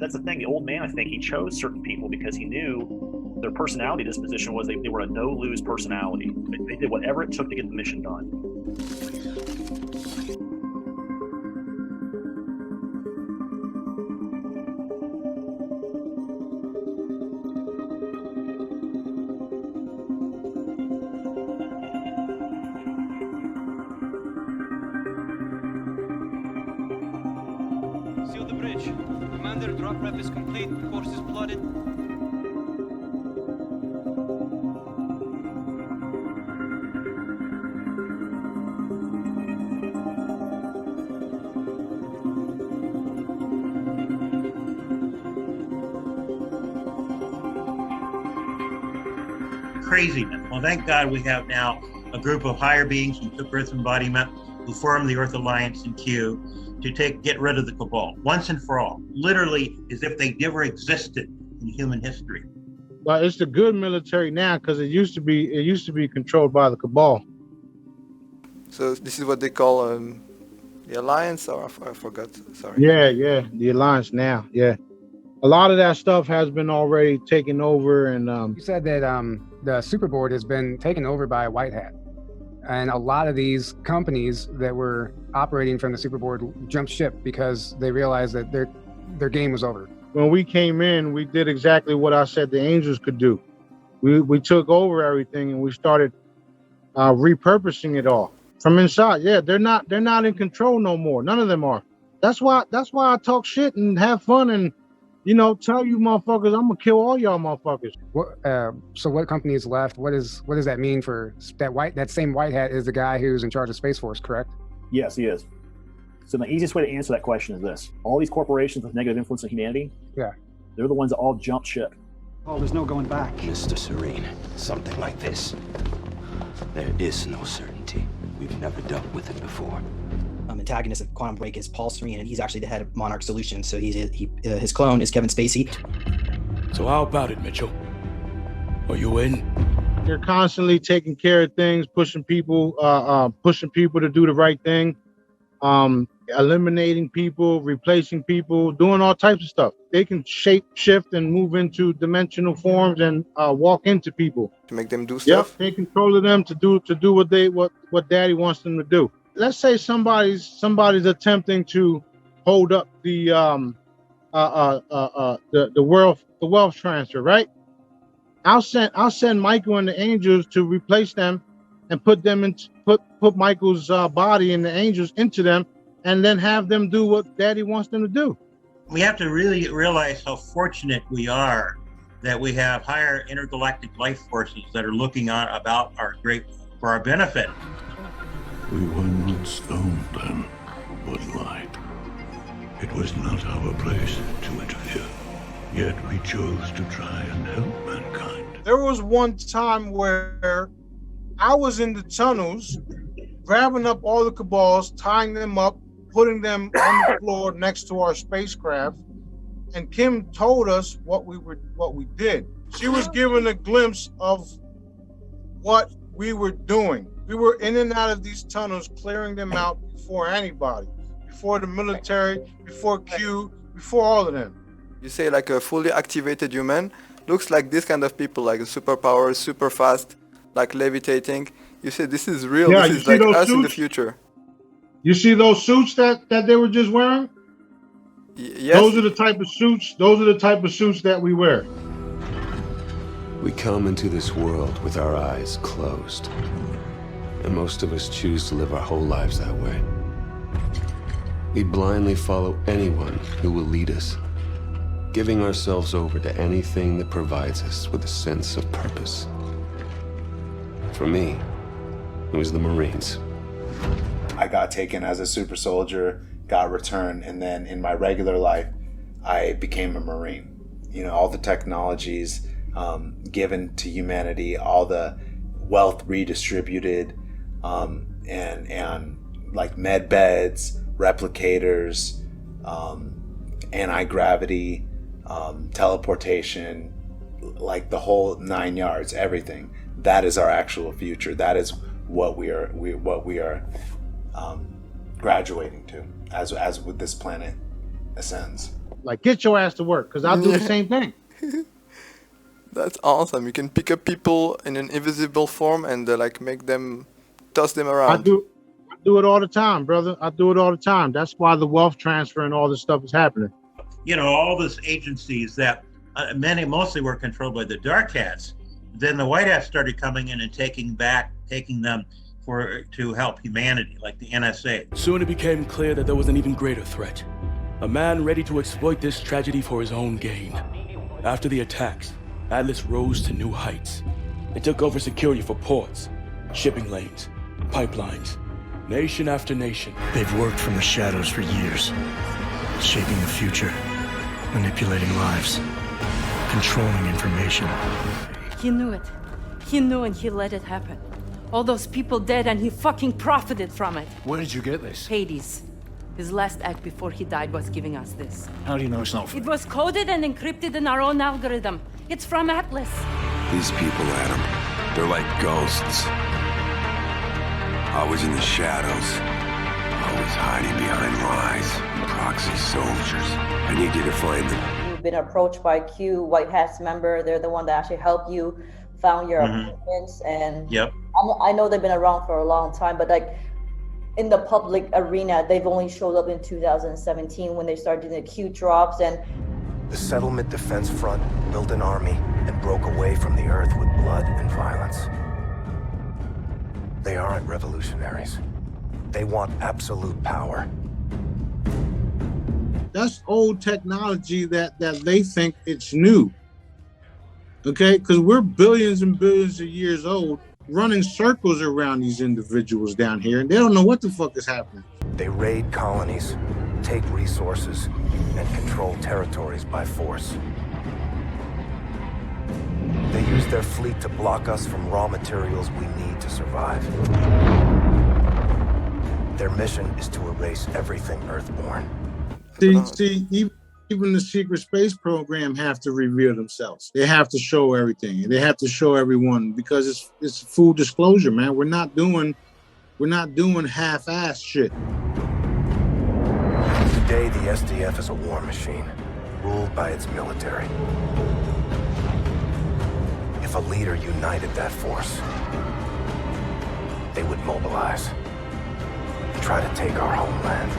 that's the thing. The old man, I think, he chose certain people because he knew their personality disposition was they were a no-lose personality. They did whatever it took to get the mission done. Seal the bridge. Commander, drop prep is complete. Course is plotted. Craziness. Well, thank God we have now a group of higher beings who took Earth embodiment, who formed the Earth Alliance in Q, to get rid of the Cabal once and for all, literally as if they never existed in human history. But it's the good military now, because it used to be controlled by the Cabal. So this is what they call the Alliance, or I forgot. Sorry. Yeah, the Alliance now. Yeah, a lot of that stuff has been already taken over, and You said that the Super Board has been taken over by a White Hat, and a lot of these companies that were operating from the Super Board jumped ship because they realized that their game was over. when we came in, we did exactly what I said the angels could do. We took over everything and we started repurposing it all from inside. Yeah, they're not in control no more. None of them are. That's why I talk shit and have fun and, tell you motherfuckers, I'm gonna kill all y'all motherfuckers. So what company is left? What does that mean for that same white hat is the guy who's in charge of Space Force, correct? Yes, he is. So the easiest way to answer that question is this. All these corporations with negative influence on humanity, they're the ones that all jumped ship. Oh, there's no going back. Mr. Serene, something like this. There is no certainty. We've never dealt with it before. Antagonist of Quantum Break is Paul Serene, and he's actually the head of Monarch Solutions. So his clone is Kevin Spacey. So how about it, Mitchell? Are you in? They're constantly taking care of things, pushing people to do the right thing, eliminating people, replacing people, doing all types of stuff. They can shape shift and move into dimensional forms and walk into people To make them do stuff? Yep, take control of them to do what Daddy wants them to do. Let's say somebody's attempting to hold up the wealth transfer, right? I'll send Michael and the angels to replace them and put Michael's body and the angels into them, and then have them do what Daddy wants them to do. We have to really realize how fortunate we are that we have higher intergalactic life forces that are looking on for our benefit. We were not stoned then, but light. It was not our place to interfere. Yet we chose to try and help mankind. There was one time where I was in the tunnels, grabbing up all the cabals, tying them up, putting them on the floor next to our spacecraft, and Kim told us what we did. She was given a glimpse of what we were doing. We were in and out of these tunnels, clearing them out before anybody, before the military, before Q, before all of them. You say like a fully activated human, looks like this kind of people, like superpowers, super fast, like levitating. You say this is real, Yeah, this is like us in the future. You see those suits that they were just wearing? Yes. Those are the type of suits that we wear. We come into this world with our eyes closed. And most of us choose to live our whole lives that way. We blindly follow anyone who will lead us, giving ourselves over to anything that provides us with a sense of purpose. For me, it was the Marines. I got taken as a super soldier, got returned, and then in my regular life, I became a Marine. All the technologies given to humanity, all the wealth redistributed, and like med beds, replicators, anti-gravity, teleportation, like the whole 9 yards, everything. That is our actual future. That is what we are graduating to as with this planet ascends. Like, get your ass to work, because I'll do the same thing. That's awesome. You can pick up people in an invisible form and like make them toss them I around. do it all the time, brother. I do it all the time. That's why the wealth transfer and all this stuff is happening. You know, all these agencies that mostly were controlled by the Dark Hats. Then the White Hats started coming in and taking them to help humanity, like the NSA. Soon it became clear that there was an even greater threat. A man ready to exploit this tragedy for his own gain. After the attacks, Atlas rose to new heights. It took over security for ports, shipping lanes, pipelines, nation after nation. They've worked from the shadows for years, shaping the future, manipulating lives, controlling information. He knew it. He knew and he let it happen. All those people dead and he fucking profited from it. Where did you get this? Hades. His last act before he died was giving us this. How do you know it's not from... It was coded and encrypted in our own algorithm. It's from Atlas. These people, Adam, they're like ghosts. Always in the shadows. Always hiding behind lies. Proxy soldiers. I need you to find them. You've been approached by Q, White Hats member. They're the one that actually helped you, found your appointments, and I know they've been around for a long time, but like in the public arena, they've only showed up in 2017 when they started doing the Q drops. And the Settlement Defense Front built an army and broke away from the Earth with blood and violence. They aren't revolutionaries. They want absolute power. That's old technology that they think it's new. Okay, because we're billions and billions of years old, running circles around these individuals down here, and they don't know what the fuck is happening. They raid colonies, take resources, and control territories by force. They use their fleet to block us from raw materials we need to survive. Their mission is to erase everything Earthborn. See, even the secret space program have to reveal themselves. They have to show everything, and they have to show everyone, because it's full disclosure, man. We're not doing half-ass shit. Today, the SDF is a war machine, ruled by its military. If a leader united that force, they would mobilize and try to take our homeland.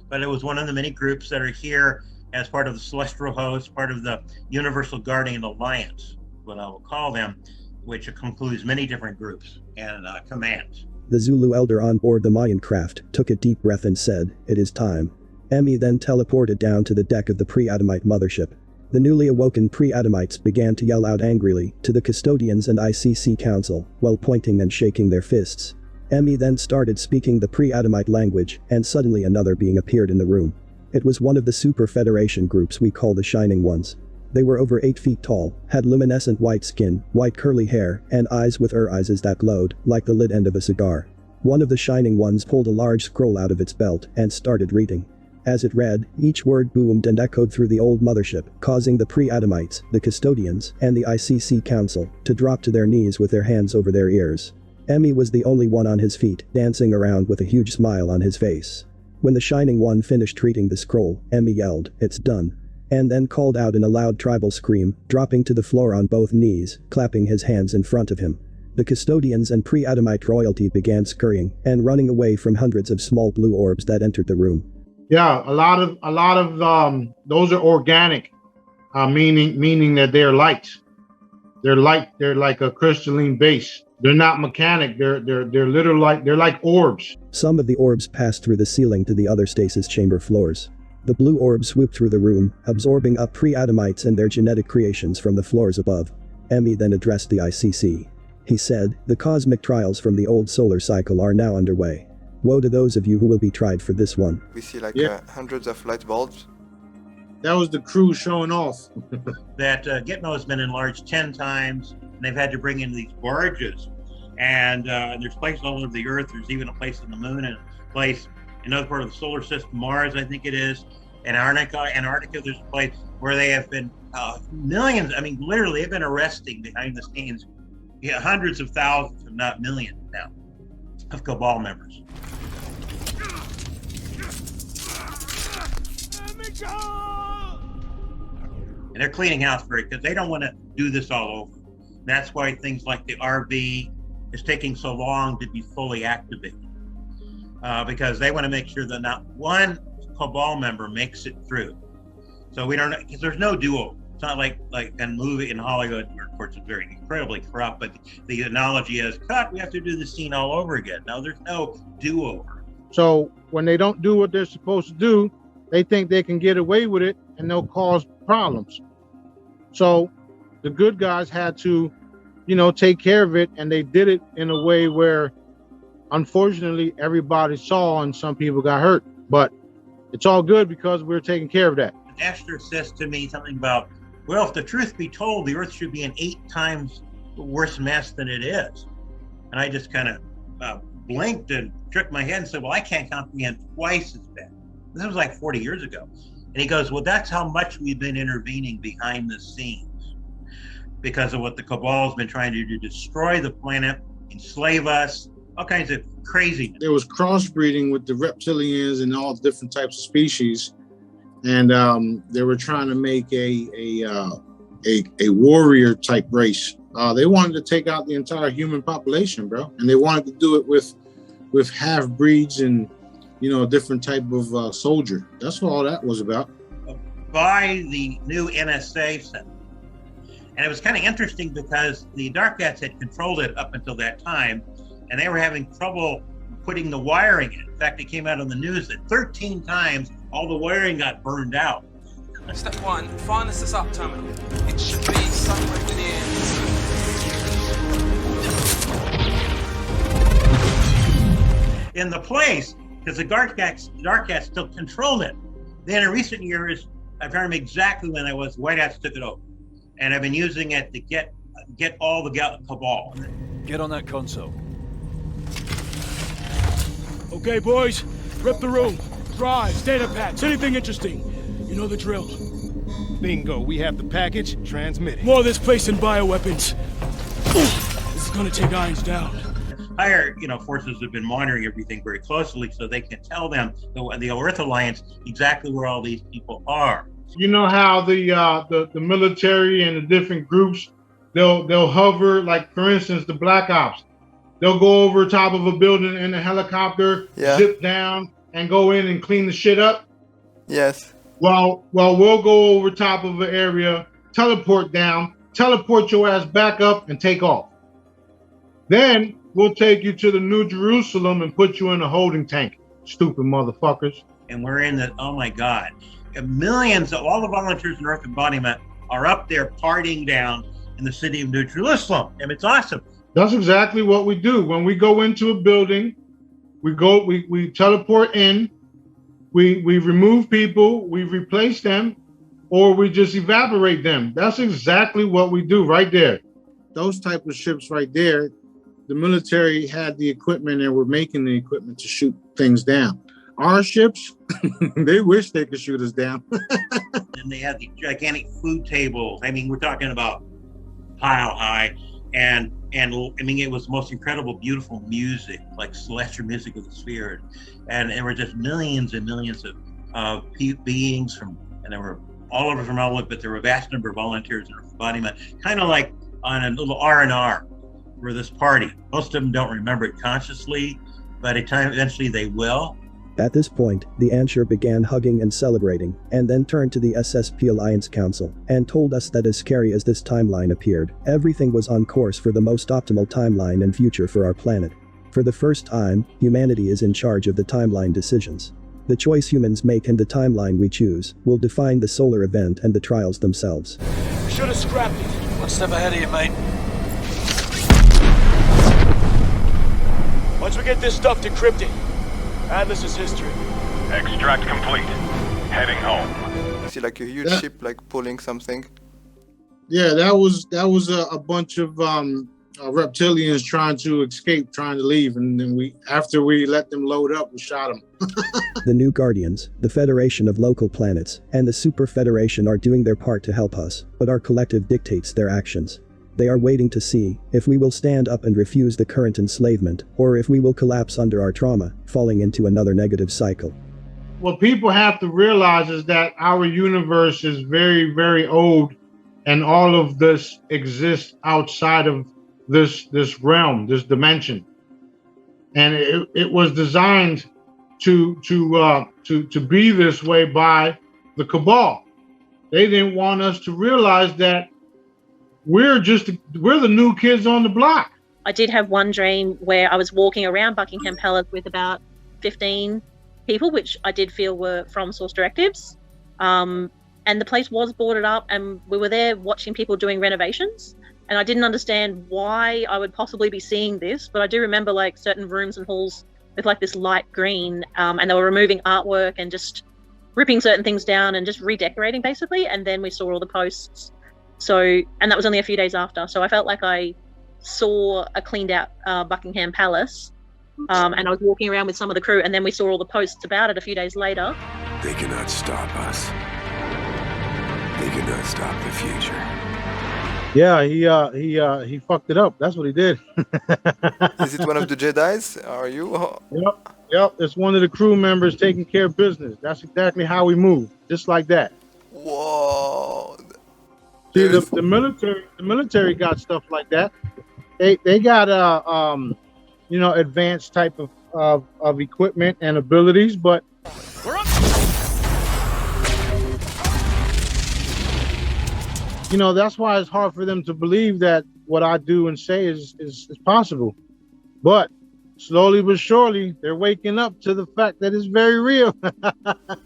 But it was one of the many groups that are here as part of the Celestial Host, part of the Universal Guardian Alliance, what I will call them, which includes many different groups and commands. The Zulu elder on board the Mayan craft took a deep breath and said, "It is time." Emmy then teleported down to the deck of the pre-Adamite mothership. The newly awoken pre-Adamites began to yell out angrily to the custodians and ICC council, while pointing and shaking their fists. Emmy then started speaking the pre-Adamite language, and suddenly another being appeared in the room. It was one of the Super Federation groups we call the Shining Ones. They were over 8 feet tall, had luminescent white skin, white curly hair, and eyes with eyes that glowed, like the lid end of a cigar. One of the Shining Ones pulled a large scroll out of its belt and started reading. As it read, each word boomed and echoed through the old mothership, causing the pre-Adamites, the custodians, and the ICC council to drop to their knees with their hands over their ears. Emmy was the only one on his feet, dancing around with a huge smile on his face. When the Shining One finished reading the scroll, Emmy yelled, "It's done," and then called out in a loud tribal scream, dropping to the floor on both knees, clapping his hands in front of him. The custodians and pre-Adamite royalty began scurrying and running away from hundreds of small blue orbs that entered the room. Yeah, a lot of those are organic, meaning that they're light. They're light. They're like a crystalline base. They're not mechanic. They're they're like orbs. Some of the orbs passed through the ceiling to the other stasis chamber floors. The blue orbs swooped through the room, absorbing up pre-Adamites and their genetic creations from the floors above. Emmy then addressed the ICC. He said, "The cosmic trials from the old solar cycle are now underway. Woe to those of you who will be tried for this one." We see like hundreds of light bulbs. That was the crew showing off. That Gitmo has been enlarged 10 times, and they've had to bring in these barges. And there's places all over the Earth. There's even a place on the Moon and a place in another part of the solar system, Mars, I think it is. Antarctica, there's a place where they have been millions, I mean, literally, they've been arresting behind the scenes hundreds of thousands, if not millions now, of Cabal members. And they're cleaning house because they don't want to do this all over. That's why things like the RV is taking so long to be fully activated. Because they want to make sure that not one Cabal member makes it through. So we don't know, because there's no do-over. It's not like a movie in Hollywood where, of course, it's very incredibly corrupt, but the analogy is, cut, we have to do the scene all over again. No, there's no do-over. So when they don't do what they're supposed to do, they think they can get away with it and they'll cause problems. So the good guys had to, take care of it, and they did it in a way where, unfortunately, everybody saw and some people got hurt. But it's all good because we're taking care of that. Esther says to me something about, well, if the truth be told, the Earth should be an 8 times worse mess than it is. And I just kind of blinked and shook my head and said, well, I can't comprehend twice as bad. This was like 40 years ago. And he goes, well, that's how much we've been intervening behind the scenes because of what the Cabal's been trying to do, destroy the planet, enslave us, all kinds of crazy. There was crossbreeding with the reptilians and all different types of species. And they were trying to make a warrior type race. They wanted to take out the entire human population, bro. And they wanted to do it with half breeds and, a different type of soldier. That's what all that was about. By the new NSA center. And it was kind of interesting because the Dark Hats had controlled it up until that time, and they were having trouble putting the wiring in. In fact, it came out on the news that 13 times all the wiring got burned out. Step 1, find the setup terminal. It should be somewhere within. In the place, because the Dark Hats still controlled it. Then in recent years, I can't remember exactly when that was, White Hats took it over. And I've been using it to get all the Cabal. Get on that console. Okay, boys, rip the room. Drives, data packs, anything interesting. You know the drill. Bingo, we have the package, transmitting. More of this place than bioweapons. This is gonna take Irons down. Higher, forces have been monitoring everything very closely so they can tell them, the Earth Alliance, exactly where all these people are. You know how the military and the different groups, they'll hover, like for instance, the Black Ops. They'll go over top of a building in a helicopter, zip down, and go in and clean the shit up. Yes. Well, we'll go over top of an area, teleport down, teleport your ass back up, and take off. Then we'll take you to the New Jerusalem and put you in a holding tank. Stupid motherfuckers. And we're in the, oh my God, millions of all the volunteers in Earth Embodiment are up there partying down in the city of New Jerusalem. And it's awesome. That's exactly what we do. When we go into a building, we teleport in, we remove people, we replace them, or we just evaporate them. That's exactly what we do right there. Those type of ships right there, the military had the equipment and were making the equipment to shoot things down. Our ships, they wish they could shoot us down. And they had the gigantic food tables. I mean, we're talking about pile high. And I mean, it was the most incredible, beautiful music, like celestial music of the sphere. And there were just millions and millions of beings and they were all over from all over, but there were a vast number of volunteers in Earth Embodiment, kind of like on a little R&R for this party. Most of them don't remember it consciously, but eventually they will. At this point, the Ansher began hugging and celebrating, and then turned to the SSP Alliance Council, and told us that as scary as this timeline appeared, everything was on course for the most optimal timeline and future for our planet. For the first time, humanity is in charge of the timeline decisions. The choice humans make and the timeline we choose will define the solar event and the trials themselves. We should have scrapped it. One step ahead of you, mate. Once we get this stuff decrypted, Atlas is history. Extract complete. Heading home. I see like a huge ship like pulling something. Yeah, that was a bunch of reptilians trying to escape, trying to leave, and then after we let them load up, we shot them. The New Guardians, the Federation of Local Planets, and the Super Federation are doing their part to help us, but our collective dictates their actions. They are waiting to see if we will stand up and refuse the current enslavement, or if we will collapse under our trauma, falling into another negative cycle. what people have to realize is that our universe is very, very old, and all of this exists outside of this realm, this dimension, and it was designed to be this way by the Cabal. They didn't want us to realize that we're the new kids on the block. I did have one dream where I was walking around Buckingham Palace with about 15 people, which I did feel were from Source Directives. And the place was boarded up, and we were there watching people doing renovations. And I didn't understand why I would possibly be seeing this, but I do remember like certain rooms and halls with like this light green, and they were removing artwork and just ripping certain things down and just redecorating basically. And then we saw all the posts. So, and that was only a few days after. So I felt like I saw a cleaned out Buckingham Palace, and I was walking around with some of the crew, and then we saw all the posts about it a few days later. They cannot stop us. They cannot stop the future. Yeah, he fucked it up. That's what he did. Is it one of the Jedis? Are you? Yep. It's one of the crew members taking care of business. That's exactly how we move, just like that. Whoa. See, the military got stuff like that. They got advanced type of equipment and abilities, but that's why it's hard for them to believe that what I do and say is possible. But slowly but surely, they're waking up to the fact that it's very real.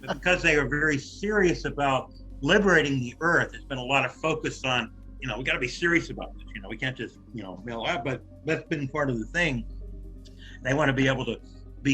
Because they are very serious about liberating the Earth, there's been a lot of focus on, we got to be serious about this. We can't just, mail out. But that's been part of the thing. They want to be able to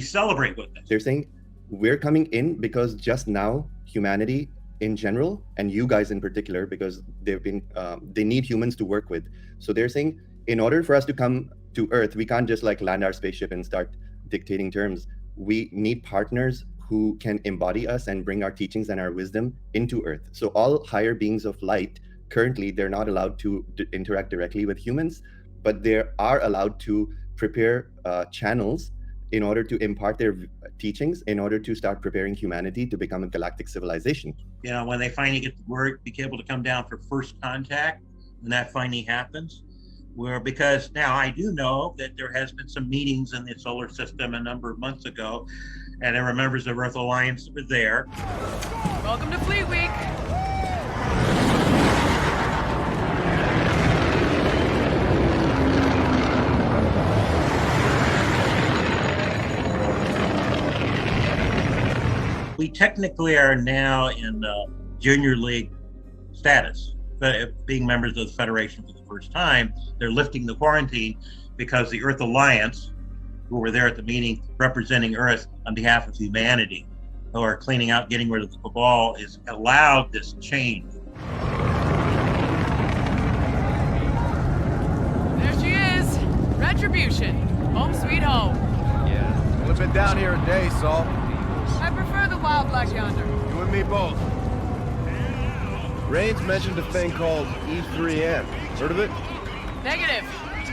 celebrate with us. They're saying we're coming in because just now humanity in general, and you guys in particular, because they need humans to work with. So they're saying in order for us to come to Earth, we can't just like land our spaceship and start dictating terms. We need partners who can embody us and bring our teachings and our wisdom into Earth. So all higher beings of light, currently they're not allowed to interact directly with humans, but they are allowed to prepare channels in order to impart their teachings, in order to start preparing humanity to become a galactic civilization. When they finally get the word, be able to come down for first contact, when that finally happens, because now I do know that there has been some meetings in the solar system a number of months ago, and there were members of Earth Alliance that were there. Welcome to Fleet Week. We technically are now in junior league status, but being members of the Federation for the first time. They're lifting the quarantine because the Earth Alliance, who were there at the meeting representing Earth on behalf of humanity, who are cleaning out, getting rid of the cabal, is allowed this change. There she is. Retribution. Home sweet home. Yeah. Only been down here a day, Saul. I prefer the wild black yonder. You and me both. Raines mentioned a thing called E3N. Heard of it? Negative.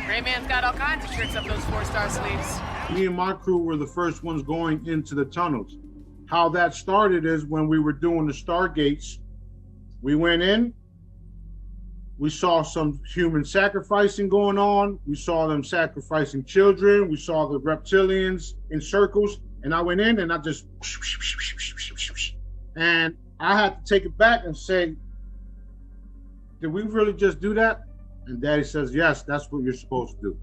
Gray Man's got all kinds of tricks up those 4-star sleeves. Me and my crew were the first ones going into the tunnels. How that started is when we were doing the Stargates, we went in, we saw some human sacrificing going on, we saw them sacrificing children, we saw the reptilians in circles, and I went in and I just, and I had to take it back and say, did we really just do that? And Daddy says, yes, that's what you're supposed to do.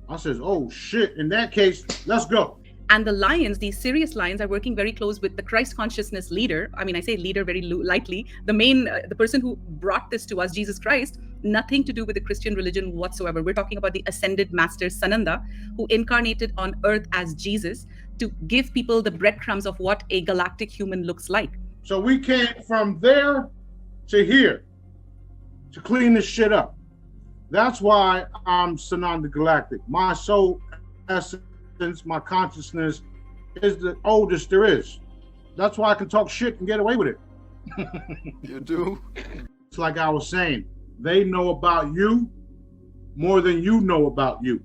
I says, oh shit, in that case, let's go. And the Lions, these Sirius Lions, are working very close with the Christ consciousness leader. I mean, I say leader very lightly. The person who brought this to us, Jesus Christ, nothing to do with the Christian religion whatsoever. We're talking about the ascended master Sananda, who incarnated on earth as Jesus to give people the breadcrumbs of what a galactic human looks like. So we came from there to here to clean this shit up. That's why I'm Sananda Galactic. My soul essence, my consciousness is the oldest there is. That's why I can talk shit and get away with it. You do? It's like I was saying, they know about you more than you know about you.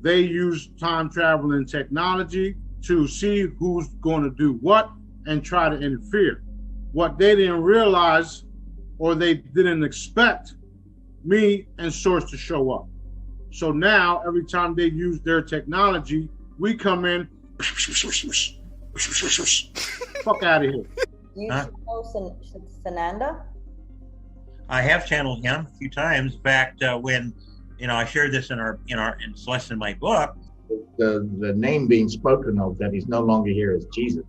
They use time travel and technology to see who's going to do what and try to interfere. What they didn't realize, or they didn't expect, me and Source to show up. So now, every time they use their technology, we come in, fuck out of here. You know Sananda? I have channeled him a few times. In fact, when I shared this in it's less in my book. The name being spoken of that he's no longer here as Jesus.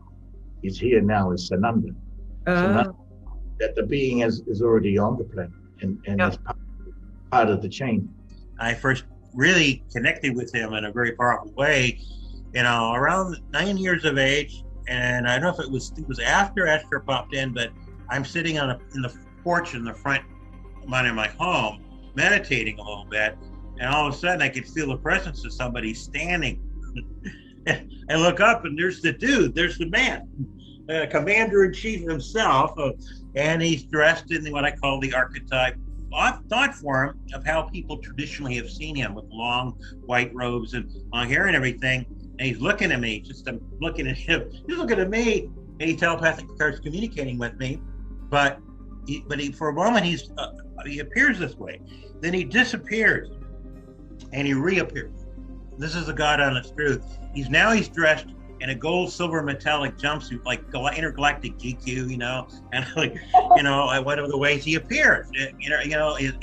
He's here now as Sananda. That the being is already on the planet and is part of the chain. I first really connected with him in a very powerful way, around 9 years of age. And I don't know if it was after Esther popped in, but I'm sitting in the porch in the front of my home, meditating a little bit. And all of a sudden I could feel the presence of somebody standing. I look up and there's the dude, there's the man, Commander-in-Chief himself. And he's dressed in what I call the archetype thought form of how people traditionally have seen him, with long white robes and long hair and everything. And he's looking at me, I'm looking at him. He's looking at me, and he telepathically starts communicating with me. But for a moment, he appears this way. Then he disappears, and he reappears. This is the God honest truth. He's dressed in a gold, silver, metallic jumpsuit, like intergalactic GQ, and one of the ways he appears,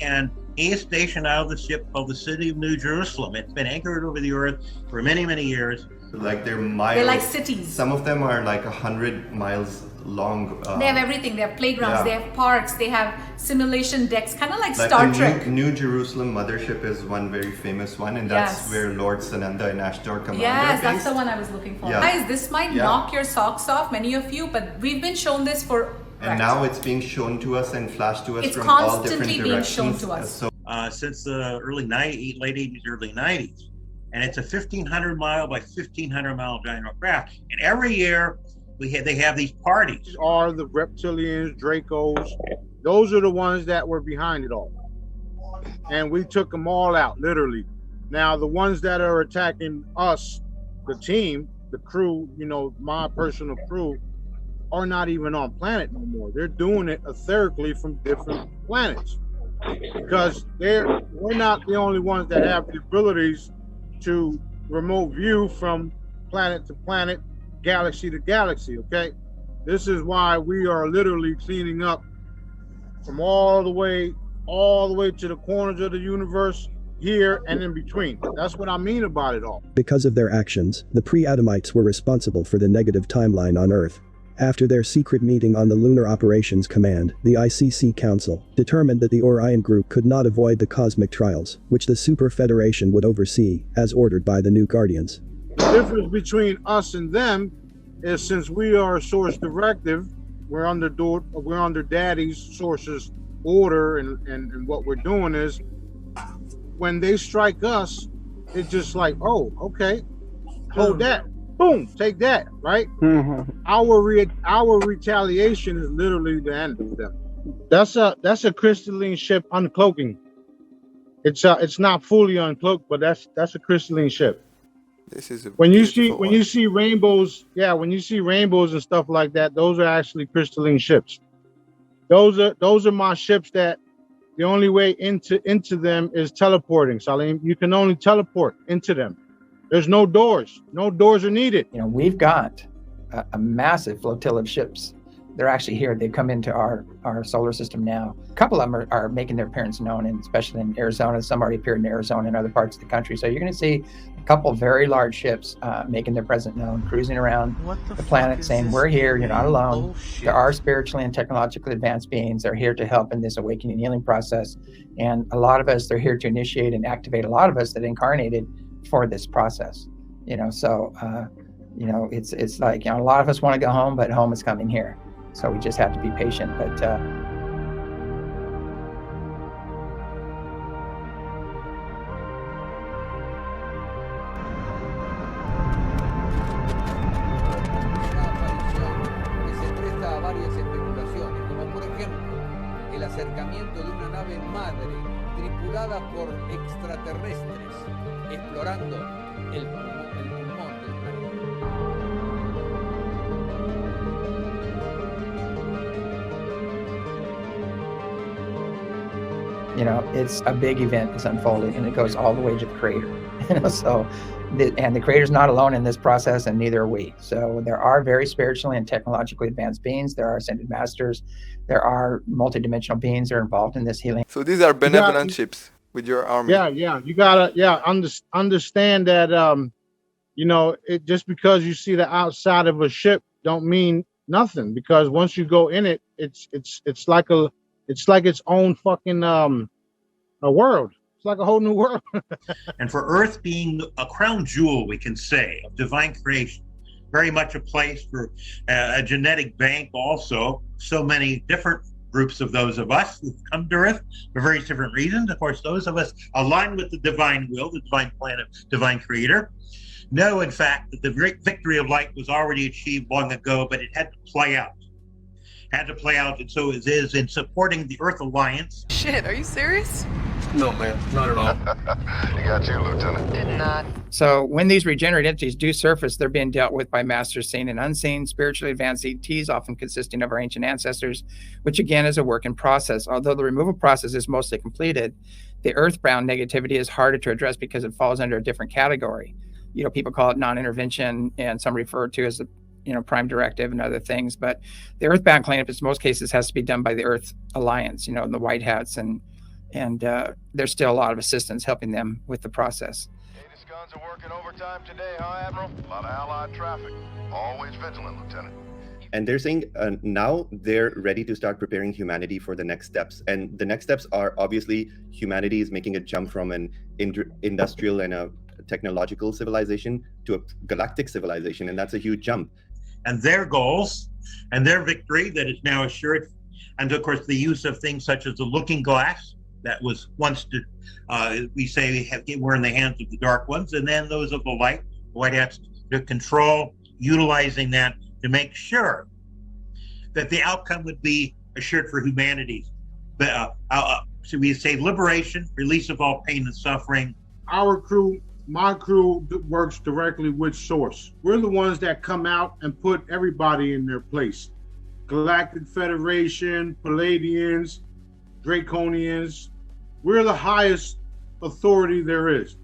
and he is stationed out of the ship called the City of New Jerusalem. It's been anchored over the earth for many, many years. Like they're miles. They're like cities. Some of them are like 100 miles long. They have everything. They have playgrounds. They have parks. They have simulation decks, kind of like Star Trek. New Jerusalem mothership is one very famous one, and that's where Lord Sananda and Ashdor Commander. Yes, that's the one I was looking for. Guys, this might knock your socks off, many of you, but we've been shown this for. And now it's being shown to us and flashed to us it's from all different directions. It's constantly being shown to us. So, since the late 80s, early 90s. And it's a 1,500 mile by 1,500 mile giant craft. And every year they have these parties. These are the reptilians, Dracos. Those are the ones that were behind it all. And we took them all out, literally. Now, the ones that are attacking us, the team, the crew, my personal crew, are not even on planet no more. They're doing it etherically from different planets. Because we're not the only ones that have the abilities to remote view from planet to planet, galaxy to galaxy, okay? This is why we are literally cleaning up from all the way to the corners of the universe, here and in between. That's what I mean about it all. Because of their actions, the pre-Adamites were responsible for the negative timeline on Earth. After their secret meeting on the Lunar Operations Command, the ICC Council determined that the Orion Group could not avoid the cosmic trials, which the Super Federation would oversee, as ordered by the New Guardians. The difference between us and them is, since we are a Source directive, we're under Daddy's Source's order, and what we're doing is, when they strike us, it's just like, oh, okay, hold that. Boom, take that, right? Mm-hmm. Our retaliation is literally the end of them. That's a crystalline ship uncloaking. It's not fully uncloaked, but that's a crystalline ship. This is when you see rainbows, when you see rainbows and stuff like that, those are actually crystalline ships. Those are my ships that the only way into them is teleporting. Salim, you can only teleport into them. There's no doors. No doors are needed. We've got a massive flotilla of ships. They're actually here. They've come into our solar system now. A couple of them are making their appearance known, and especially in Arizona. Some already appeared in Arizona and other parts of the country. So you're going to see a couple very large ships making their presence known, cruising around the planet, saying, we're here, you're not alone. Bullshit. There are spiritually and technologically advanced beings. They're here to help in this awakening and healing process. And a lot of us, they're here to initiate and activate a lot of us that incarnated for this process. It's like, a lot of us want to go home, but home is coming here. So we just have to be patient. But el acercamiento de una nave madre tripulada por extraterrestres explorando el pulmón del planeta. It's a big event that's unfolding, and it goes all the way to the creator. And the creator's not alone in this process, and neither are we. So there are very spiritually and technologically advanced beings. There are ascended masters. There are multidimensional beings that are involved in this healing. So these are benevolent ships with your army. Yeah. You gotta understand that it just because you see the outside of a ship don't mean nothing, because once you go in it, it's like its own fucking a world. It's like a whole new world. And for Earth being a crown jewel, we can say, of divine creation, very much a place for a genetic bank also. So many different groups of those of us who've come to Earth for various different reasons. Of course, those of us aligned with the divine will, the divine plan of divine creator, know, in fact, that the great victory of light was already achieved long ago, but it had to play out. And so it is in supporting the Earth Alliance. Shit, are you serious? No, man, not at all. You got you, Lieutenant. Did not. So when these regenerate entities do surface, they're being dealt with by masters seen and unseen, spiritually advanced ETs, often consisting of our ancient ancestors, which again is a work in process. Although the removal process is mostly completed, the earthbound negativity is harder to address because it falls under a different category. People call it non-intervention, and some refer to as the prime directive and other things. But the earthbound cleanup in most cases has to be done by the Earth Alliance, the White Hats, and there's still a lot of assistance helping them with the process. Aegis guns are working overtime today, huh, Admiral? A lot of allied traffic. Always vigilant, Lieutenant. And they're saying now they're ready to start preparing humanity for the next steps. And the next steps are obviously humanity is making a jump from an industrial and a technological civilization to a galactic civilization. And that's a huge jump. And their goals and their victory that is now assured. And of course, the use of things such as the looking glass that was once, we say, were in the hands of the Dark Ones, and then those of the light, White Hats, to control, utilizing that to make sure that the outcome would be assured for humanity. So we say liberation, release of all pain and suffering. Our crew, my crew, works directly with Source. We're the ones that come out and put everybody in their place. Galactic Federation, Palladians, Draconians. We're the highest authority there is.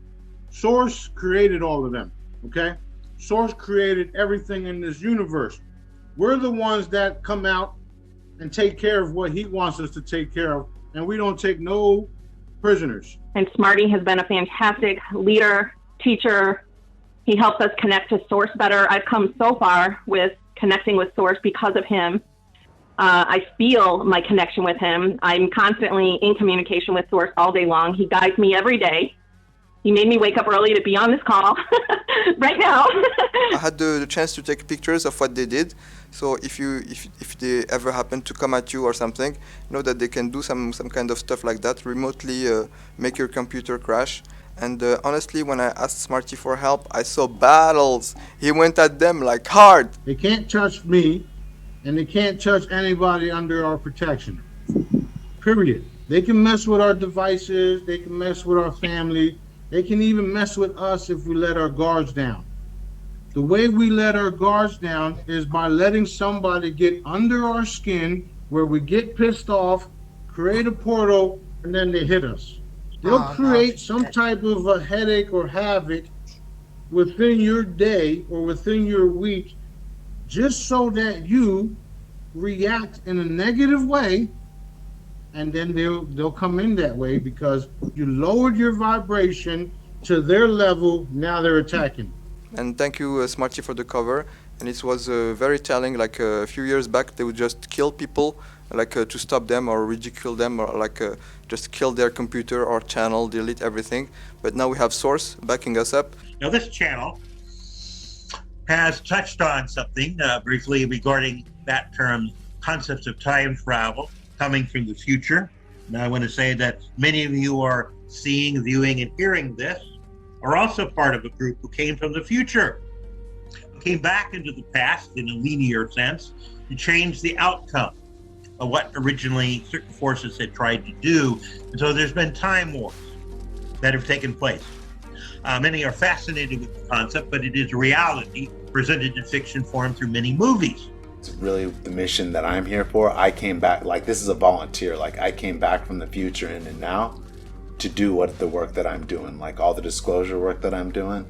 Source created all of them, okay? Source created everything in this universe. We're the ones that come out and take care of what he wants us to take care of, and we don't take no prisoners. And Smarty has been a fantastic leader, teacher. He helps us connect to Source better. I've come so far with connecting with Source because of him. I feel my connection with him. I'm constantly in communication with Source all day long. He guides me every day. He made me wake up early to be on this call right now. I had the chance to take pictures of what they did. So if they ever happen to come at you or something, know that they can do some kind of stuff like that, remotely make your computer crash. And honestly, when I asked Smarty for help, I saw battles. He went at them like hard. They can't touch me, and they can't touch anybody under our protection. Period. They can mess with our devices. They can mess with our family. They can even mess with us if we let our guards down. The way we let our guards down is by letting somebody get under our skin where we get pissed off, create a portal, and then they hit us. They'll create some type of a headache or havoc within your day or within your week just so that you react in a negative way, and then they'll come in that way because you lowered your vibration to their level. Now they're attacking. And thank you, Smarty, for the cover. And it was very telling. Like a few years back, they would just kill people, like to stop them or ridicule them, or like just kill their computer or channel, delete everything. But now we have Source backing us up. Now this channel has touched on something briefly regarding that term, concepts of time travel coming from the future. Now I want to say that many of you are seeing, viewing, and hearing this are also part of a group who came from the future, who came back into the past in a linear sense to change the outcome of what originally certain forces had tried to do. And so there's been time wars that have taken place. Many are fascinated with the concept, but it is a reality presented in fiction form through many movies. It's really the mission that I'm here for. I came back, like, this is a volunteer. Like, I came back from the future and now to do the work that I'm doing, like all the disclosure work that I'm doing.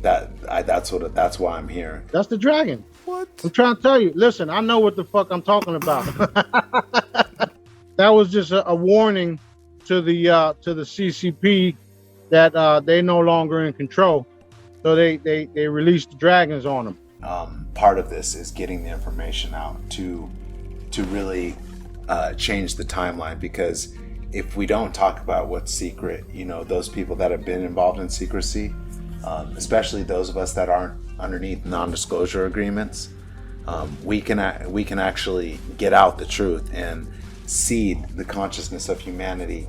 That's why I'm here. That's the dragon. What? I'm trying to tell you. Listen, I know what the fuck I'm talking about. That was just a warning to the CCP that they're no longer in control. So they released the dragons on them. Part of this is getting the information out to really change the timeline, because if we don't talk about what's secret, those people that have been involved in secrecy, especially those of us that aren't underneath non-disclosure agreements, we can actually get out the truth and seed the consciousness of humanity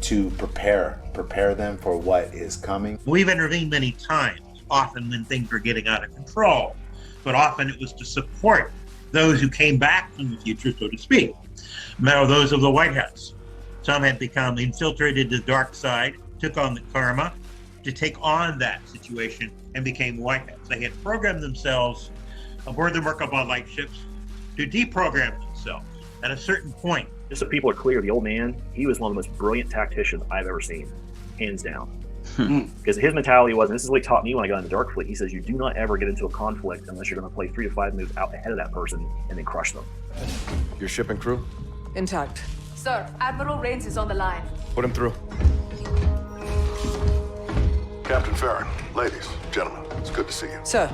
to prepare them for what is coming. We've intervened many times, often when things were getting out of control, but often it was to support those who came back from the future, so to speak. Now, those of the White House. Some had become infiltrated to the dark side, took on the karma to take on that situation, and became White House. They had programmed themselves aboard the Merkaba light ships to deprogram themselves at a certain point. Just so people are clear, the old man, he was one of the most brilliant tacticians I've ever seen, hands down. Because his mentality was, and this is what he taught me when I got into Dark Fleet, he says you do not ever get into a conflict unless you're going to play 3 to 5 moves out ahead of that person and then crush them. Your ship and crew? Intact. Sir, Admiral Rains is on the line. Put him through. Captain Farron, ladies, gentlemen, it's good to see you. Sir.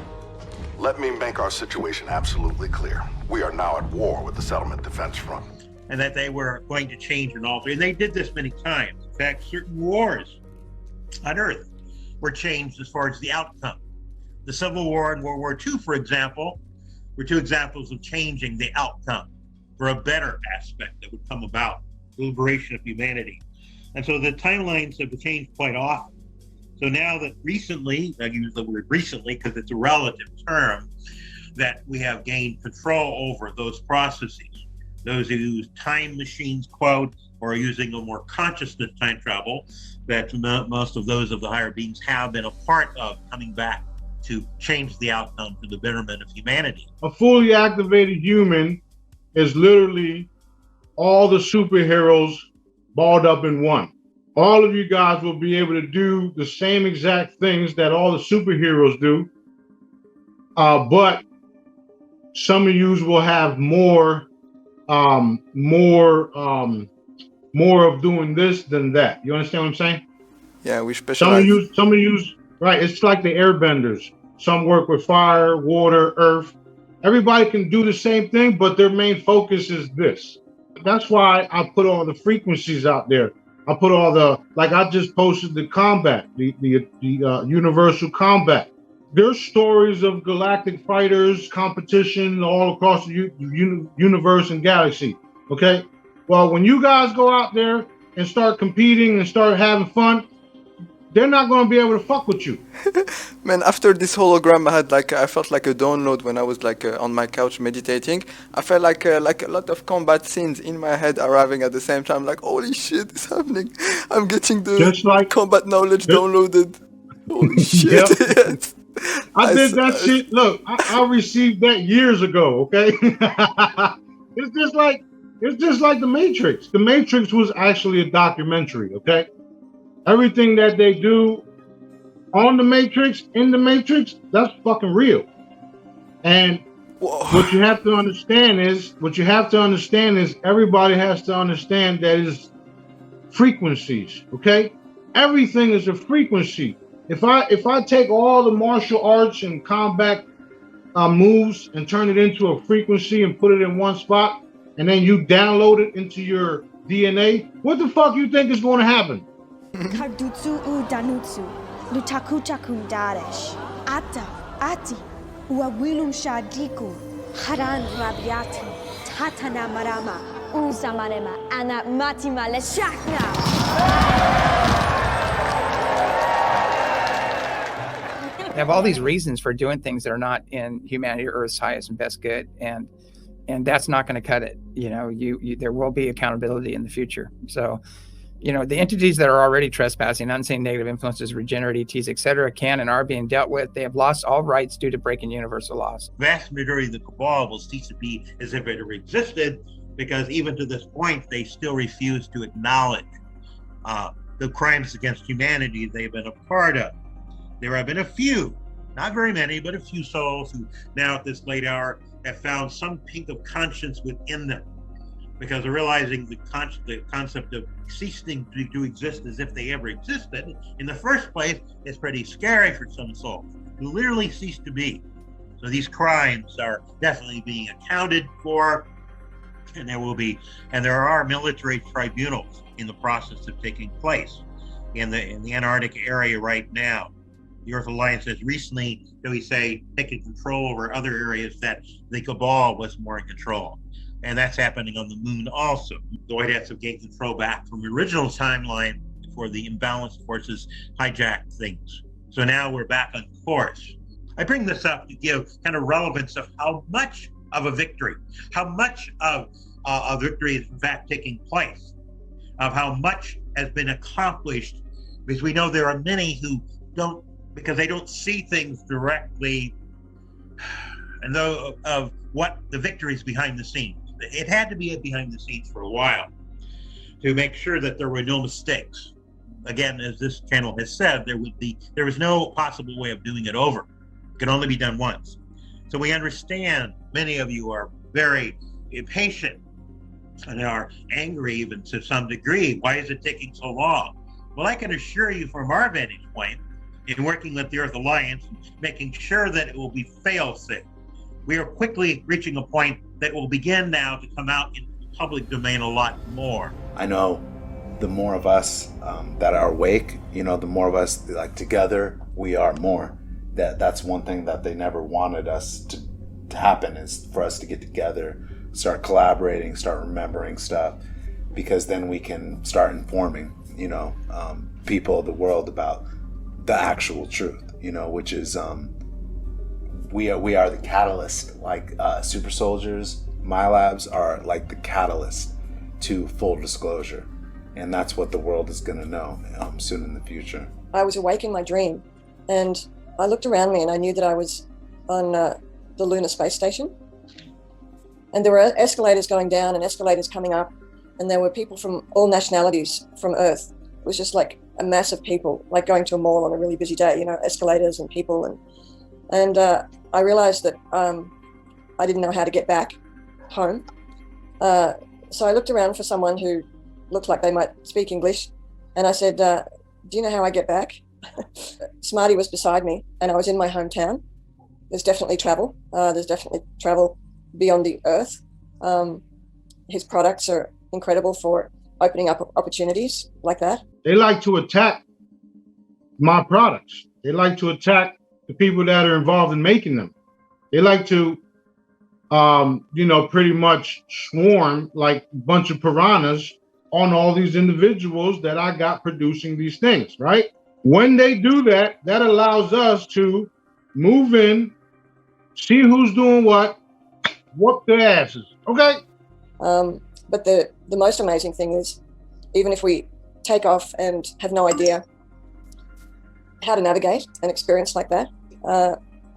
Let me make our situation absolutely clear. We are now at war with the Settlement Defense Front. And that they were going to change and alter. And they did this many times. In fact, certain wars on Earth were changed as far as the outcome. The Civil War and World War II, for example, were 2 examples of changing the outcome for a better aspect that would come about, the liberation of humanity. And so the timelines have changed quite often. So now that recently, I use the word recently because it's a relative term, that we have gained control over those processes. Those who use time machines, quote, or are using a more consciousness time travel that most of those of the higher beings have been a part of, coming back to change the outcome for the betterment of humanity. A fully activated human is literally all the superheroes balled up in one. All of you guys will be able to do the same exact things that all the superheroes do, but some of you will have more of doing this than that. You understand what I'm saying? Yeah, we specialize. Some of you, right? It's like the airbenders. Some work with fire, water, earth. Everybody can do the same thing, but their main focus is this. That's why I put all the frequencies out there. I put all the, like I just posted the combat, the universal combat. There's stories of galactic fighters, competition all across the universe and galaxy. Okay, well, when you guys go out there and start competing and start having fun, they're not going to be able to fuck with you. Man, after this hologram, I felt like a download when I was on my couch meditating. I felt like a lot of combat scenes in my head arriving at the same time. Like, holy shit, it's happening! I'm getting the combat knowledge downloaded. Holy shit! Yes. I did that shit. Look, I received that years ago. Okay, it's just like the Matrix. The Matrix was actually a documentary. Okay. Everything that they do on the Matrix, in the Matrix, that's fucking real. And what you have to understand is everybody has to understand that is frequencies, okay? Everything is a frequency. If I take all the martial arts and combat moves and turn it into a frequency and put it in one spot, and then you download it into your DNA, what the fuck you think is going to happen? Kardutsu u danutsu, lutakutakun daresh, ata, ati, uawilum shadiku, haran rabiati, tatana marama, uzamarema, ana matima leshakna. They have all these reasons for doing things that are not in humanity or Earth's highest and best good, and that's not going to cut it. You know, there will be accountability in the future. So The entities that are already trespassing, unseen negative influences, regenerate ETs, etc., can and are being dealt with. They have lost all rights due to breaking universal laws. Vast majority of the cabal will cease to be as if it ever existed, because even to this point, they still refuse to acknowledge the crimes against humanity they've been a part of. There have been a few, not very many, but a few souls who now at this late hour have found some pink of conscience within them, because they're realizing the concept of ceasing to exist as if they ever existed in the first place is pretty scary for some souls who literally cease to be. So these crimes are definitely being accounted for, and there are military tribunals in the process of taking place in the Antarctic area right now. The Earth Alliance has recently, shall we say, taken control over other areas that the cabal was more in control. And that's happening on the moon also. The White Hats have gained control back from the original timeline before the imbalanced forces hijacked things. So now we're back on course. I bring this up to give kind of relevance of how much of a victory, how much of a victory is in fact taking place, of how much has been accomplished, because we know there are many who don't, because they don't see things directly, and though of what the victories behind the scenes. It had to be behind the scenes for a while to make sure that there were no mistakes. Again, as this channel has said, there was no possible way of doing it over. It can only be done once. So we understand many of you are very impatient and are angry even to some degree. Why is it taking so long? Well, I can assure you from our vantage point, in working with the Earth Alliance, making sure that it will be fail-safe. We are quickly reaching a point that will begin now to come out in the public domain a lot more. I know the more of us that are awake, the more of us, like, together, we are more. That's one thing that they never wanted us to happen, is for us to get together, start collaborating, start remembering stuff, because then we can start informing, people of the world about the actual truth, which is we are the catalyst. Like super soldiers, my labs are like the catalyst to full disclosure, and that's what the world is going to know soon in the future. I was awake in my dream, and I looked around me and I knew that I was on the lunar space station, and there were escalators going down and escalators coming up, and there were people from all nationalities from Earth. It was just like a mass of people, like going to a mall on a really busy day, escalators and people. And I realized that I didn't know how to get back home. So I looked around for someone who looked like they might speak English. And I said, do you know how I get back? Smarty was beside me, and I was in my hometown. There's definitely travel. There's definitely travel beyond the Earth. His products are incredible for opening up opportunities like that. They like to attack my products. They like to attack the people that are involved in making them. They like to, pretty much swarm like a bunch of piranhas on all these individuals that I got producing these things, right? When they do that, that allows us to move in, see who's doing what, whoop their asses, okay? But the most amazing thing is, even if we take off and have no idea how to navigate an experience like that,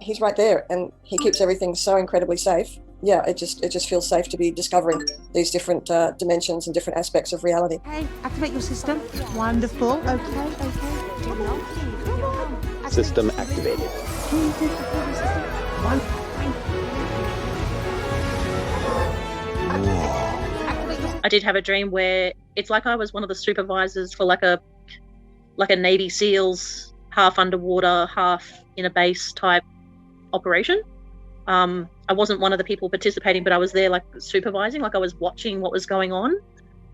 he's right there, and he keeps everything so incredibly safe. Yeah, it just feels safe to be discovering these different dimensions and different aspects of reality. Okay, activate your system. Wonderful. Okay. System activated. I did have a dream where it's like I was one of the supervisors for like a Navy SEALs, half underwater, half in a base type operation. I wasn't one of the people participating, but I was there like supervising, like I was watching what was going on.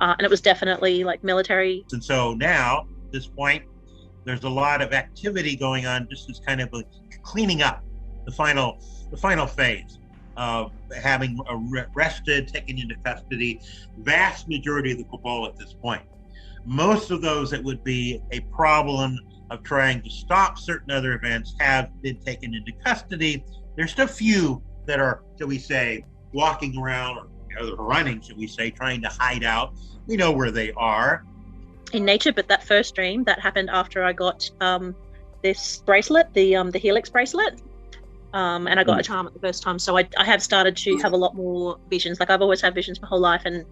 And it was definitely like military. And so now, at this point, there's a lot of activity going on, just as kind of a cleaning up the final phase of having arrested, taken into custody, vast majority of the cabal at this point. Most of those that would be a problem of trying to stop certain other events have been taken into custody. There's still few that are, shall we say, walking around or running, shall we say, trying to hide out. We know where they are. in nature, but that first dream that happened after I got this bracelet, the Helix bracelet, and I got a charm at the first time. So I have started to have a lot more visions. Like I've always had visions my whole life and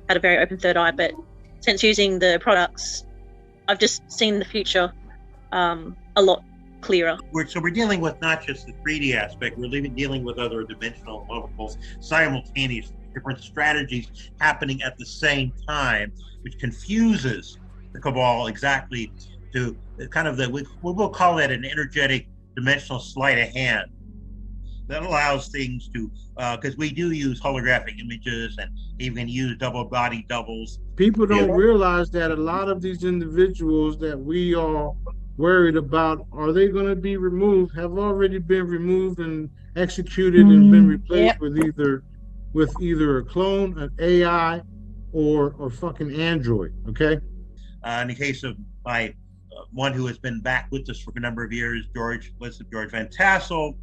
had a very open third eye, but since using the products, I've just seen the future a lot clearer. We're dealing with not just the 3D aspect, we're dealing with other dimensional levels simultaneously, different strategies happening at the same time, which confuses the Cabal exactly to kind of we'll call that an energetic dimensional sleight of hand that allows things to, because we do use holographic images and even use double body doubles. People don't realize that a lot of these individuals that we are worried about, are they going to be removed, have already been removed and executed and been replaced with either a clone, an AI, or fucking android. Okay. In the case of my one who has been back with us for a number of years, George Van Tassel,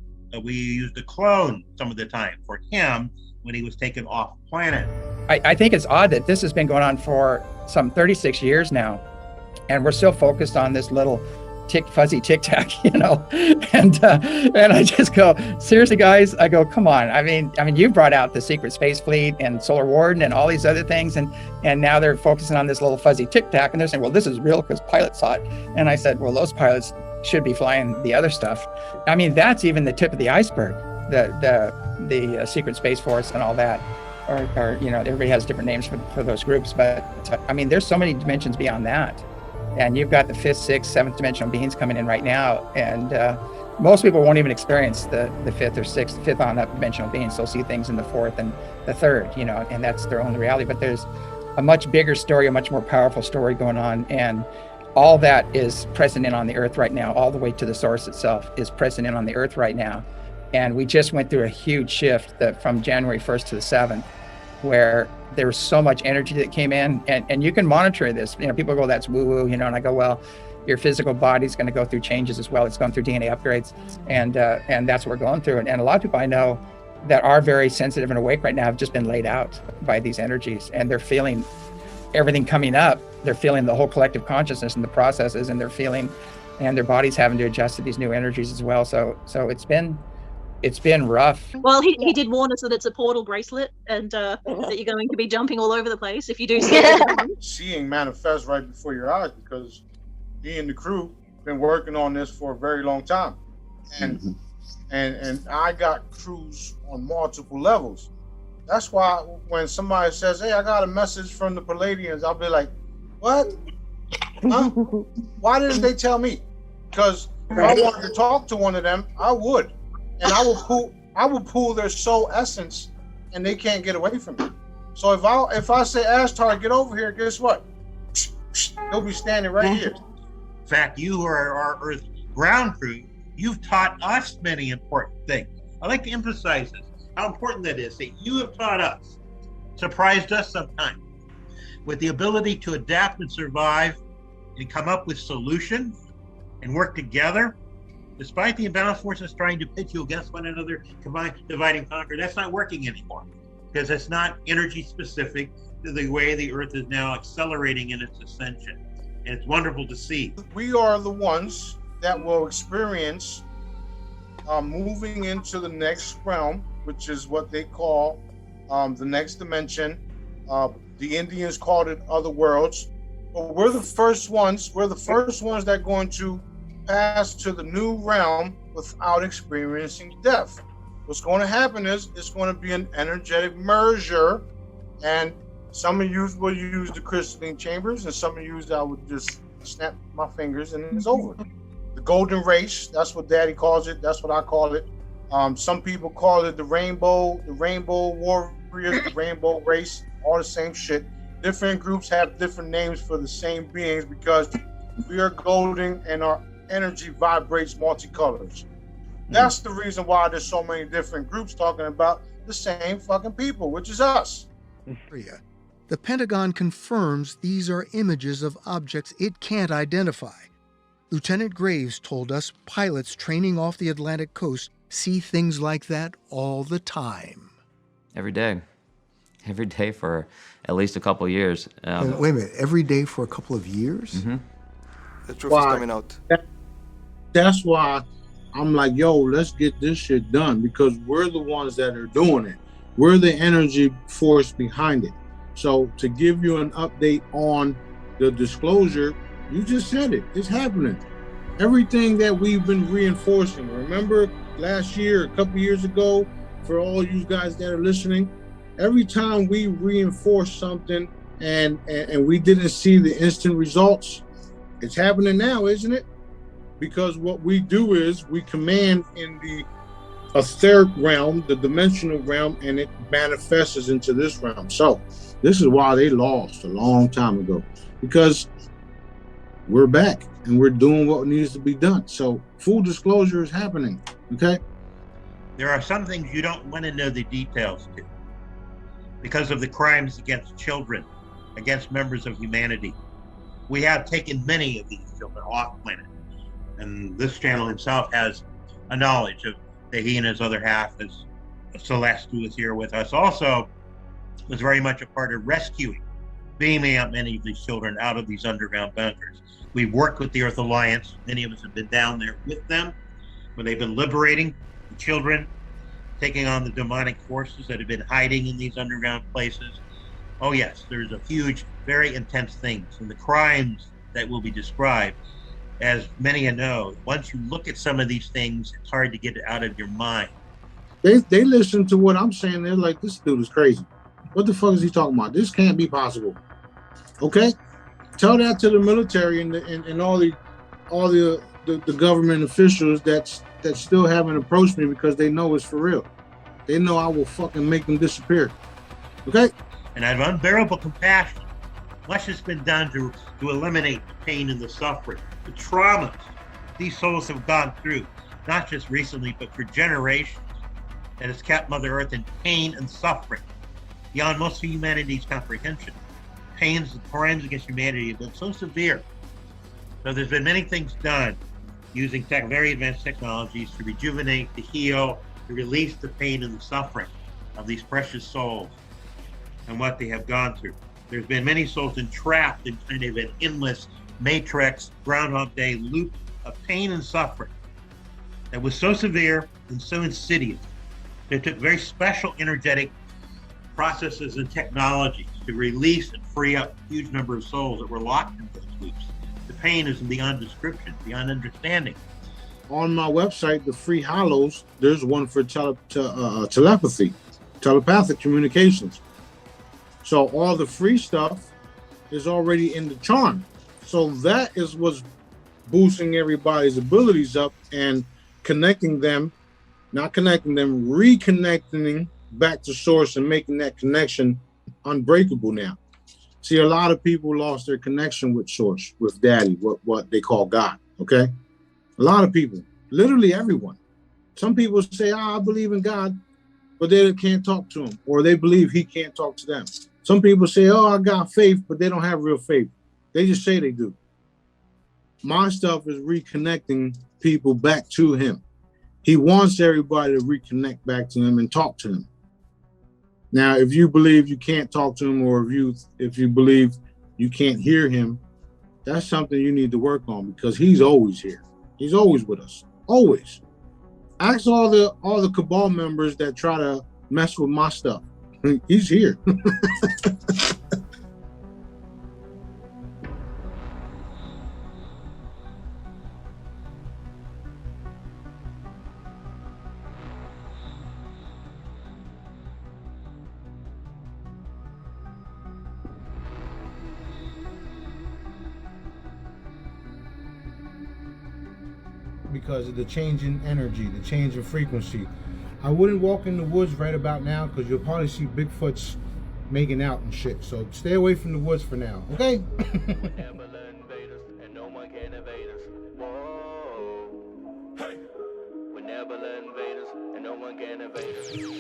we used a clone some of the time for him when he was taken off planet. I think it's odd that this has been going on for some 36 years now, and we're still focused on this little fuzzy tic tac, and I just go, seriously, guys. I go, come on. I mean, you brought out the secret space fleet and Solar Warden and all these other things, and now they're focusing on this little fuzzy tic tac, and they're saying, well, this is real because pilots saw it. And I said, well, those pilots should be flying the other stuff. I mean, that's even the tip of the iceberg, the secret space force and all that, or everybody has different names for those groups, but I mean, there's so many dimensions beyond that. And you've got the 5th, 6th, 7th dimensional beings coming in right now, and most people won't even experience the 5th or 6th, 5th on up dimensional beings. They'll see things in the 4th and the 3rd, and that's their own reality. But there's a much bigger story, a much more powerful story going on, and all that is present in on the Earth right now. All the way to the source itself is present in on the Earth right now. And we just went through a huge shift from January 1st to the 7th, where there was so much energy that came in, and you can monitor this. People go, that's woo-woo, and I go, well, your physical body's going to go through changes as well. It's going through DNA upgrades, and that's what we're going through. And a lot of people I know that are very sensitive and awake right now have just been laid out by these energies, and they're feeling everything coming up. They're feeling the whole collective consciousness and the processes, and they're feeling, and their body's having to adjust to these new energies as well. So it's been rough. Well, he did warn us that it's a portal bracelet, and that you're going to be jumping all over the place if you do see it. Seeing manifest right before your eyes, because he and the crew been working on this for a very long time, and I got crews on multiple levels. That's why when somebody says, "Hey, I got a message from the Palladians," I'll be like, "What? Huh? Why didn't they tell me?" Because if I wanted to talk to one of them, I would. And I will pull their soul essence, and they can't get away from it. So if I say, Ashtar, get over here, guess what? He'll be standing right here. In fact, you are our Earth ground crew. You've taught us many important things. I like to emphasize this, how important that is, that you have taught us, surprised us sometimes, with the ability to adapt and survive and come up with solutions and work together. Despite the imbalanced forces trying to pit you against one another, combine, divide, and conquer, that's not working anymore, because it's not energy specific to the way the Earth is now accelerating in its ascension. And it's wonderful to see. We are the ones that will experience moving into the next realm, which is what they call the next dimension. The Indians called it other worlds. But we're the first ones. We're the first ones that are going to pass to the new realm without experiencing death. What's going to happen is it's going to be an energetic merger, and some of you will use the crystalline chambers, and some of you I would just snap my fingers and it's over. The golden race, that's what Daddy calls it. That's what I call it. Some people call it the rainbow warriors, the rainbow race, all the same shit. Different groups have different names for the same beings because we are golden and our energy vibrates multicolors. That's the reason why there's so many different groups talking about the same fucking people, which is us. The Pentagon confirms these are images of objects it can't identify. Lieutenant Graves told us pilots training off the Atlantic coast see things like that all the time. Every day. every day for at least a couple years. Wait a minute, every day for a couple of years? Mm-hmm. The truth is coming out. That's why I'm like, yo, let's get this shit done, because we're the ones that are doing it. We're the energy force behind it. So to give you an update on the disclosure, you just said it. It's happening. Everything that we've been reinforcing. Remember last year, a couple years ago, for all you guys that are listening, every time we reinforce something and we didn't see the instant results, it's happening now, isn't it? Because what we do is we command in the etheric realm, the dimensional realm, and it manifests into this realm. So this is why they lost a long time ago, because we're back and we're doing what needs to be done. So full disclosure is happening, okay? There are some things you don't want to know the details to, because of the crimes against children, against members of humanity. We have taken many of these children off planet, and this channel himself has a knowledge of that he and his other half, as Celeste, who is here with us, also was very much a part of rescuing, beaming out many of these children out of these underground bunkers. We've worked with the Earth Alliance. Many of us have been down there with them when they've been liberating the children, taking on the demonic forces that have been hiding in these underground places. Oh yes, there's a huge, very intense things, and the crimes that will be described, as many know, once you look at some of these things, it's hard to get it out of your mind. They listen to what I'm saying. They're like, this dude is crazy. What the fuck is he talking about? This can't be possible. Okay? Tell that to the military and all the government officials that still haven't approached me, because they know it's for real. They know I will fucking make them disappear. Okay? And I have unbearable compassion. Much has been done to eliminate the pain and the suffering, the traumas these souls have gone through, not just recently, but for generations, that has kept Mother Earth in pain and suffering beyond most of humanity's comprehension. Pains and crimes against humanity have been so severe. So there's been many things done using very advanced technologies to rejuvenate, to heal, to release the pain and the suffering of these precious souls and what they have gone through. There's been many souls entrapped in kind of an endless matrix, Groundhog Day loop of pain and suffering that was so severe and so insidious. It took very special energetic processes and technologies to release and free up a huge number of souls that were locked in those loops. The pain is beyond description, beyond understanding. On my website, the free hollows, there's one for telepathy, telepathic communications. So all the free stuff is already in the charm. So that is what's boosting everybody's abilities up and connecting them, reconnecting back to source and making that connection unbreakable now. See, a lot of people lost their connection with source, with daddy, what they call God, okay? A lot of people, literally everyone. Some people say, I believe in God, but they can't talk to him, or they believe he can't talk to them. Some people say, I got faith, but they don't have real faith. They just say they do. My stuff is reconnecting people back to him. He wants everybody to reconnect back to him and talk to him. Now, if you believe you can't talk to him, or if you believe you can't hear him, that's something you need to work on, because he's always here. He's always with us, always. Ask all the cabal members that try to mess with my stuff. He's here. Because of the change in energy, the change in frequency. I wouldn't walk in the woods right about now, because you'll probably see Bigfoots making out and shit. So stay away from the woods for now, okay?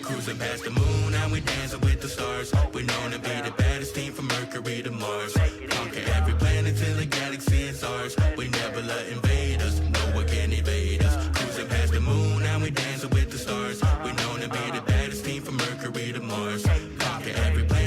Cruising past the moon and we dancing with the stars. We're known to be the baddest team from Mercury to Mars. Conquer every planet till the galaxy is ours. We never let invaders, no one can evade us. Cruising past the moon and we dancing with the stars. We're known to be the baddest team from Mercury to Mars. Conquer every planet.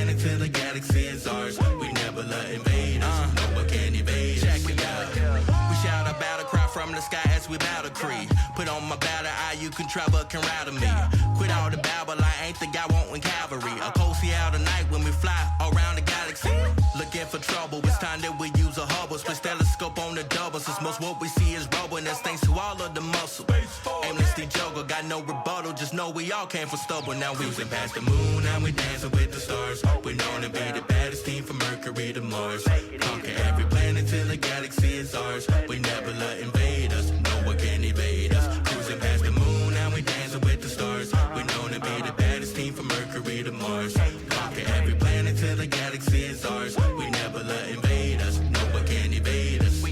the sky as we battle creed. Put on my battle eye, you can travel, can ride me. Quit all the babble, I ain't the guy wanting cavalry. A cold sea out tonight when we fly around the galaxy. Looking for trouble, it's time that we use a Hubble. Switch telescope on the double, since most what we see is rubble. And that's thanks to all of the muscle. Aimlessly juggle, got no rebuttal, just know we all came for stubble. Now we cruising past the moon, now we dancing with the stars. We're known to be the baddest team from Mercury to Mars. Conquer every planet till the galaxy is ours. We never let invade us, no one can evade us. Cruising past the moon, now we dancing with the stars. We're known to be the baddest team from Mercury to Mars. Conquer every planet till the galaxy is ours. We never let invade us, no one can evade us.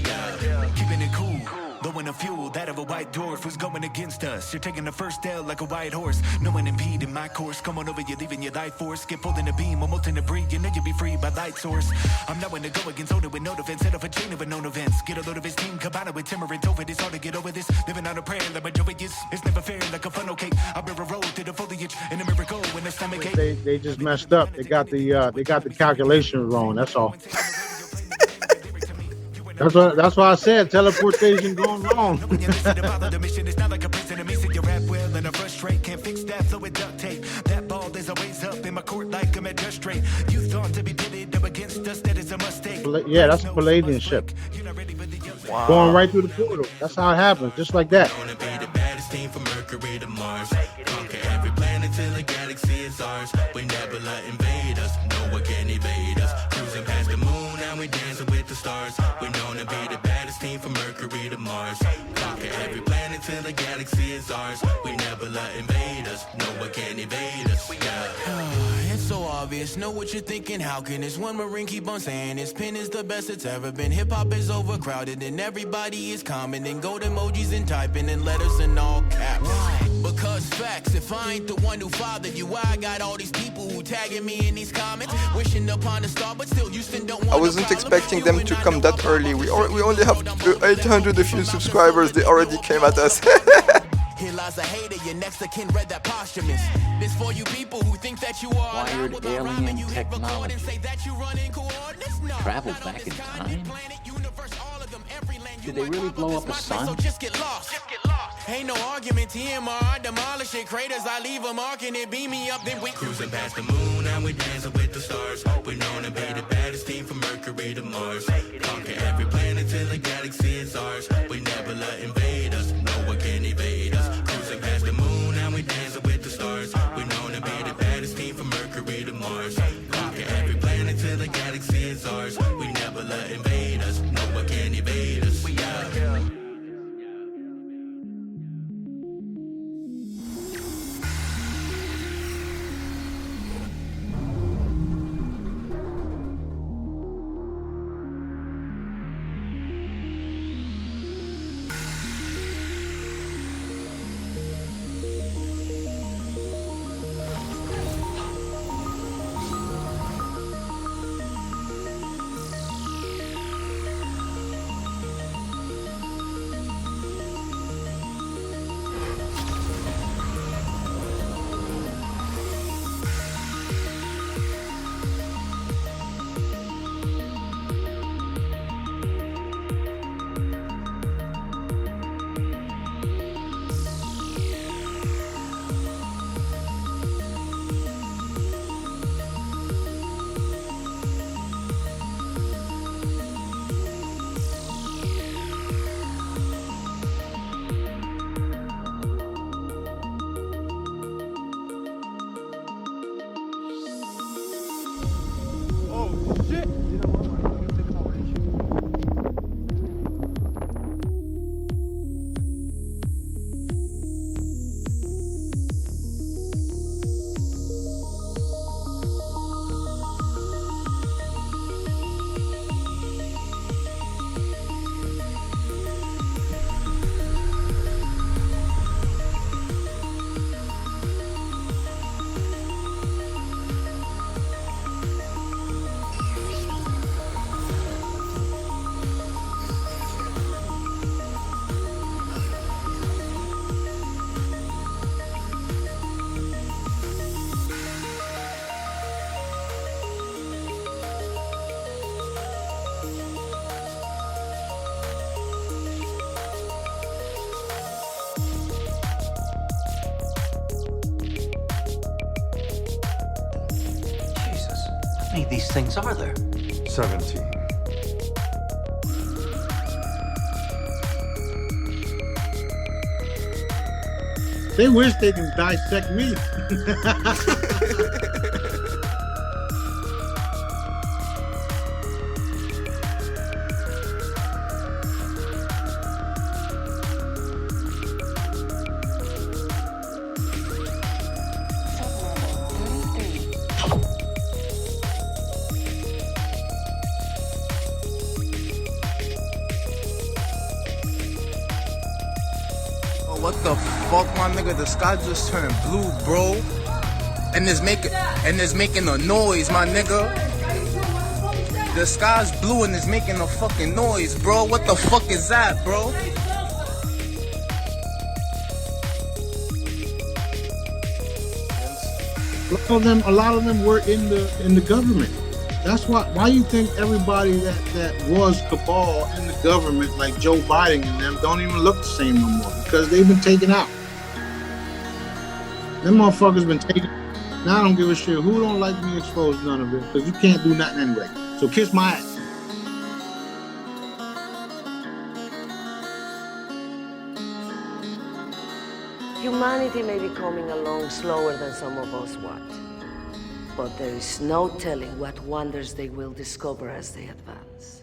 Keeping it cool, blowing the fuel, that of a white dwarf who's going against us. You're taking the first L like a white horse. No one impeding my course. Come on over, you're leaving your life force. Get pulled in the beam, or molten debris. You know you'll be free by light source. I'm not one to go against older with no defense. Set off a chain of unknown events. Get a load of his team, combine it with timorant over this. Hard to get over this. Living on a prayer like majorities. It's never fair like a funnel cake. I bear a road to the foliage and a miracle when the stomach ache. They just messed up. They got the calculation wrong. That's all. That's why I said teleportation going wrong. The mission is not like a prison. It means that you rap well and I frustrate. Can't fix that, so it duct tape. That ball is always up in my court like I'm at just straight. You thought to be pitted up against us, that is a mistake. Yeah, that's a Palladian ship. Wow. Going right through the portal. That's how it happens, just like that. Team from Mercury to Mars. Conquer every planet till the galaxy is ours. We never let invade us, no one can evade us. Cruising past the moon, now we dancing with the stars. We're known to be the baddest team from Mercury to Mars. Conquer every planet till the galaxy is ours. We never let invade us, no one can evade us. It's so obvious, know what you're thinking. How can this one Marine keep on saying this pen is the best it's ever been? Hip hop is overcrowded and everybody is commenting. Gold emojis and typing and letters and all caps. Because facts, if I ain't the one who fathered you, why I got all these people who tagging me in these comments, wishing upon a star, but still Houston don't want. I wasn't expecting them to come that early. We only have 800 a few subscribers. They already came at us. Here lies a hater, your next of kin read that posthumous. This for you people who think that you are wired alien technology. Travel back in time? Did they really blow up a sun? So just get lost. Ain't no argument, TMR, I demolish it. Craters, I leave a mark and it beam me up, then we cruising past the moon, now we dancing with the stars. We're known to be the baddest team from Mercury to Mars. Conquer every planet till the galaxy is ours. We never let invade us, no one can evade us. Cruising past the moon, now we dancing with the stars. We're known to be the baddest team from Mercury to Mars. Conquer every planet till the galaxy is ours. We never let invade us, no one can evade us. many of these things are there? 17. They wish they can dissect me. What the fuck, my nigga? The sky just turned blue, bro. And it's making a noise, my nigga. The sky's blue and it's making a fucking noise, bro. What the fuck is that, bro? A lot of them were in the government. That's why you think everybody that was cabal in the government, like Joe Biden and them, don't even look the same no more because they've been taken out. Them motherfuckers been taken. Now I don't give a shit who don't like me exposed, none of it, because you can't do nothing anyway. So kiss my ass. Humanity may be coming along slower than some of us want, but there is no telling what wonders they will discover as they advance.